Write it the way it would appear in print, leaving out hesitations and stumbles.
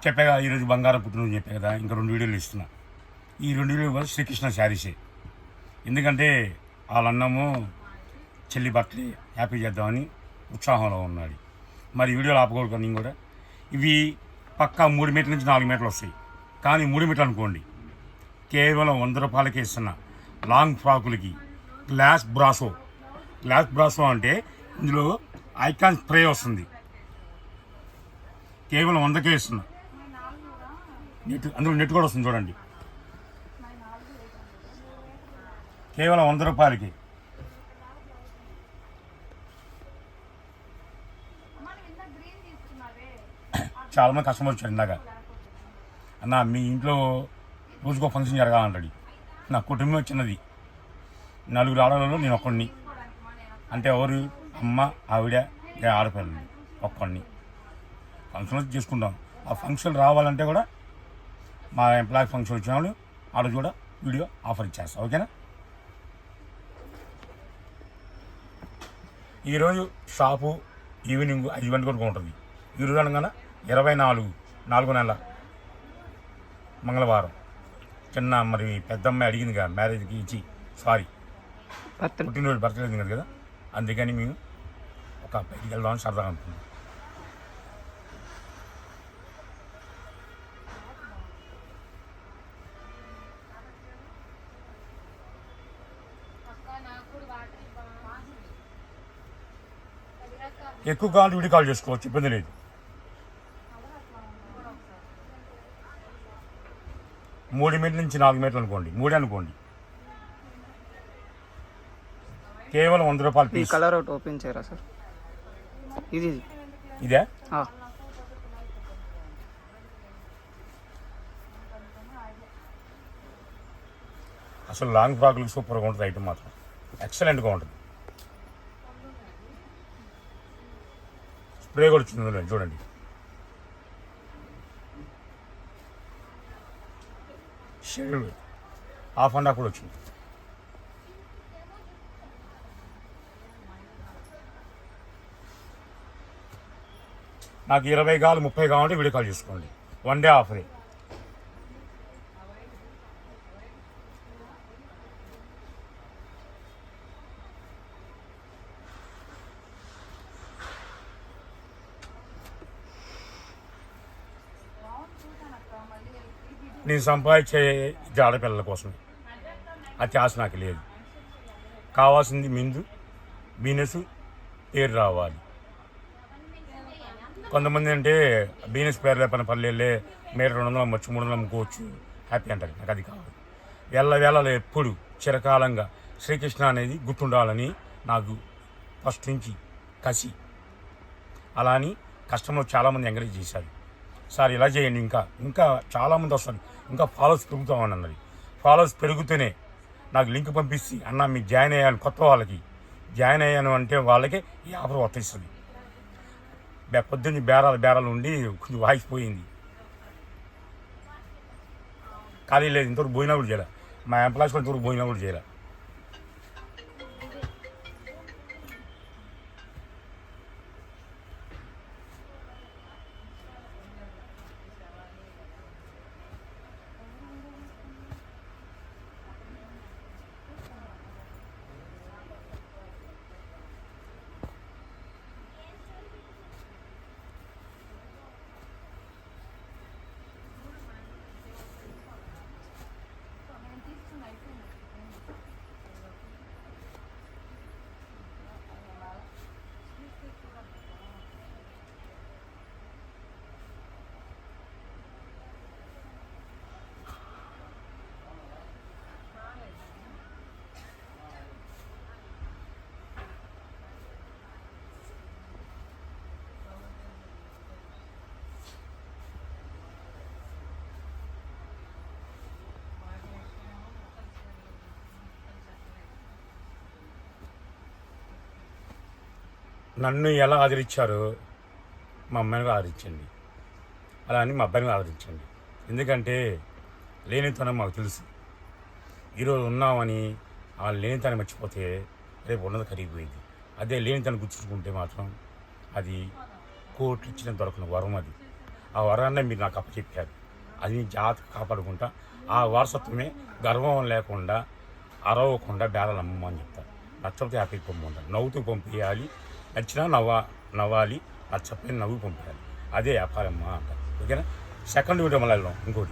చెప్పా కదా ఈరోజు బంగారం పుట్టినరోజు చెప్పా కదా, ఇంకా 2 వీడియోలు ఇస్తున్నా. ఈ 2 వీడియోలు కూడా శ్రీకృష్ణ శారీసే. ఎందుకంటే వాళ్ళ అన్నము చెల్లి బట్టలే హ్యాపీ చేద్దామని ఉత్సాహంలో ఉన్నాడు. మరి వీడియోలు ఆపకూడదు. నేను కూడా ఇవి పక్కా 3 మీటర్ల నుంచి 4 మీటర్లు వస్తాయి. కానీ 3 మీటర్లు అనుకోండి, కేవలం 100 రూపాయలకే ఇస్తున్నా. లాంగ్ ఫ్రాకులకి గ్లాస్ బ్రాసో అంటే ఇందులో ఐకాన్ స్ప్రే వస్తుంది. కేవలం 100కే ఇస్తున్నా. అందులో నెట్ కూడా వస్తుంది చూడండి. కేవలం 100 రూపాయలకి. చాలామంది కస్టమర్ వచ్చారు ఇందాక, అన్న మీ ఇంట్లో రోజుకో ఫంక్షన్ జరగాలంటాడు. నా కుటుంబం చిన్నది, 4 ఆడవాళ్ళలో నేను ఒక్కడిని. అంటే ఎవరు అమ్మ ఆవిడ ఆడపిల్లలు ఒక్కడిని. ఫంక్షన్ చేసుకుంటాం. ఆ ఫంక్షన్ రావాలంటే కూడా మా ఎంప్లాయీ ఫంక్షన్ వచ్చిన వాళ్ళు ఆడ కూడా వీడియో ఆఫర్ ఇచ్చేస్తాం. ఓకేనా? ఈరోజు షాపు ఈవినింగ్ 5 గంటల వరకు ఉంటుంది. ఈరోజు అనగా 24 నెల మంగళవారం. చిన్న మరి పెద్దమ్మాయి అడిగింది కదా మ్యారేజ్కి ఇచ్చి, సారీ పుట్టినరోజు బర్త్డే కదా, అందుకని మేము ఒక బయటికి వెళ్దామని సరదాగా అనుకున్నాం. ఎక్కువ కావాలి వీడియో కాల్ చేసుకోవచ్చు, ఇబ్బంది లేదు. మూడు మీటర్ల నుంచి 4 మీటర్లు అనుకోండి, 3 అనుకోండి. కేవలం 100 రూపాయలు. ఈ కలర్ ఒకటి ఓపెన్ చేయరా సార్? ఇదే అసలు లాంగ్ ఫ్రాక్లకు సూపర్గా ఉంటుంది. ఐటమ్ మాత్రం ఎక్సలెంట్గా ఉంటుంది. స్ప్రే కూడా వచ్చింది చూడండి. షేడ్ హాఫ్ అండ్ హాఫ్ కూడా వచ్చింది. నాకు 20 కావాలి 30 కావాలంటే వీడియో కాల్ చేసుకోండి. 1 డే ఆఫరే. నేను సంపాదించే ఇది ఆడపిల్లల కోసమే. అది ఆశ నాకు లేదు. కావాల్సింది మిందు బిజినెస్ పేరు రావాలి. కొంతమంది అంటే బిజినెస్ పేరు లేపని పల్లెళ్ళే మీరు 200 అమ్మొచ్చు, 300 అమ్ముకోవచ్చు, హ్యాపీ అంటారు. నాకు అది కావాలి. వేళలో ఎప్పుడు చిరకాలంగా శ్రీకృష్ణ అనేది గుర్తుండాలని నాకు ఫస్ట్ నుంచి కసి. అలా అని కస్టమర్లు చాలామంది ఎంకరేజ్ చేశారు. సార్ ఇలా చేయండి, ఇంకా చాలామంది వస్తారు, ఇంకా ఫాలోవర్స్ పెరుగుతామని అన్నది. ఫాలోవర్స్ పెరుగుతూనే నాకు లింక్ పంపిస్తే అన్న మీకు జాయిన్ అయ్యాను, కొత్త వాళ్ళకి జాయిన్ అయ్యాను అంటే వాళ్ళకే ఈ ఆఫర్ వర్తిస్తుంది. పొద్దున్న బేరాలు ఉండి కొంచెం వాయిస్ పోయింది, ఖాళీ లేదు. ఇంతవరకు పోయినా కూడా చేయలే. మా ఎంప్లాయీస్ కూడా ఇంతవరకు పోయినా కూడా చేయలే. నన్ను ఎలా ఆదరించారో మా అమ్మాయిని కూడా ఆదరించండి. అలా అని మా అబ్బాయిని ఆదరించండి. ఎందుకంటే లేనితనం మాకు తెలుసు. ఈరోజు ఉన్నామని ఆ లేనితనం మర్చిపోతే రేపు ఉన్నది కరిగిపోయింది. అదే లేనితనం గుర్తుంచుకుంటే మాత్రం అది కోట్లు ఇచ్చిన దొరకని వరం. అది ఆ వరాన్నే మీరు నాకు అప్పచెప్పారు. అది జాగ్రత్తగా కాపాడుకుంటా ఆ వారసత్వమే గర్వం లేకుండా అరవకుండా బేరాలు అమ్మని చెప్తారు. నచ్చకపోతే హ్యాపీగా పంపుకుంటారు. నవ్వుతూ పంపించాలి, నచ్చినా నవ్వాలి, నచ్చకపోయినా నవ్వు పంపించాలి. అదే వ్యాపారమ్మా అంటారు. ఓకేనా. సెకండ్ వీడియో మళ్ళీ వెళ్దాం ఇంకోటి.